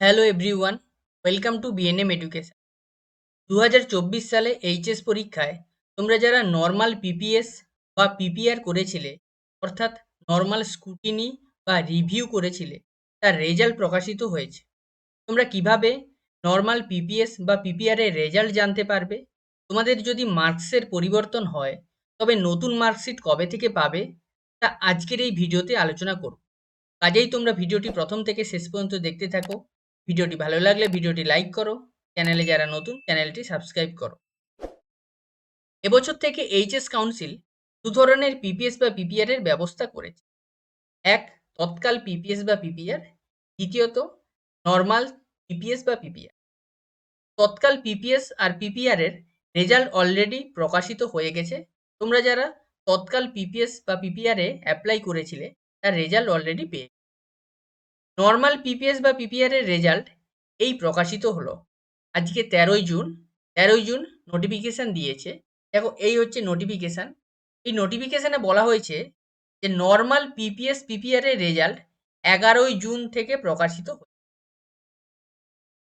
Hello everyone, welcome to BNM education. 2024 সালে HS পরীক্ষায় তোমরা যারা নর্মাল পিপিএস বা পিপিআর করেছিলে, অর্থাৎ নর্মাল স্ক্রুটিনি বা রিভিউ করেছিলে, তার রেজাল্ট প্রকাশিত হয়েছে। তোমরা কিভাবে নর্মাল পিপিএস বা পিপিআর এর রেজাল্ট জানতে পারবে? তোমাদের যদি মার্কসের পরিবর্তন হয়, তবে নতুন মার্কশিট কবে থেকে পাবে, তা আজকের এই ভিডিওতে আলোচনা করব। কাজেই তোমরা ভিডিওটি প্রথম থেকে শেষ পর্যন্ত দেখতে থাকো। ভিডিওটি ভালো লাগলে ভিডিওটি লাইক করো। চ্যানেলে যারা নতুন, চ্যানেলটি সাবস্ক্রাইব করো। এবছর থেকে এইচএস কাউন্সিল দু ধরনের পিপিএস বা পিপিআর এর ব্যবস্থা করেছে। এক, তৎকাল পিপিএস বা পিপিআর। দ্বিতীয়ত, নর্মাল পিপিএস বা পিপিআর। তৎকাল পিপিএস আর পিপিআর এর রেজাল্ট অলরেডি প্রকাশিত হয়ে গেছে। তোমরা যারা তৎকাল পিপিএস বা পিপিআর এ অ্যাপ্লাই করেছিলে, তার রেজাল্ট অলরেডি পেয়ে। নর্মাল পিপিএস বা পিপিআর এর রেজাল্ট এই প্রকাশিত হলো আজকে 13ই জুন। 13ই জুন নোটিফিকেশান দিয়েছে। দেখো, এই হচ্ছে নোটিফিকেশান। এই নোটিফিকেশানে বলা হয়েছে যে নর্মাল পিপিএস পিপিআর এর রেজাল্ট 11ই জুন থেকে প্রকাশিত হবে।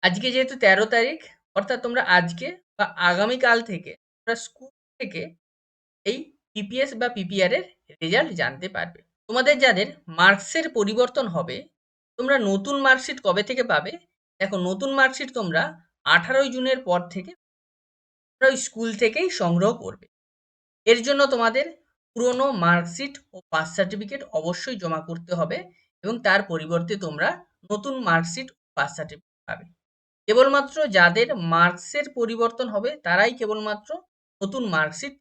আজকে যেহেতু 13 তারিখ, অর্থাৎ তোমরা আজকে বা আগামীকাল থেকে তোমরা স্কুল থেকে এই পিপিএস বা পিপিআর এর রেজাল্ট জানতে পারবে। তোমাদের যাদের মার্কসের পরিবর্তন হবে, তোমরা নতুন মার্কশিট কবে থেকে পাবে? দেখো, নতুন মার্কশিট তোমরা 18ই জুনের পর থেকে তোমরা ওই স্কুল থেকেই সংগ্রহ করবে। এর জন্য তোমাদের পুরনো মার্কশিট ও পাস সার্টিফিকেট অবশ্যই জমা করতে হবে, এবং তার পরিবর্তে তোমরা নতুন মার্কশিট ও পাস সার্টিফিকেট পাবে। কেবলমাত্র যাদের মার্কসের পরিবর্তন হবে তারাই কেবলমাত্র নতুন মার্কশিট।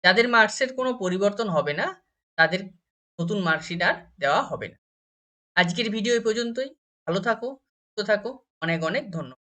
যাদের মার্কসের কোনো পরিবর্তন হবে না, তাদের নতুন মার্কশিট আর দেওয়া হবে না। আজকের ভিডিও এই পর্যন্তই। ভালো থাকো, সুস্থ থাকো। অনেক অনেক ধন্যবাদ।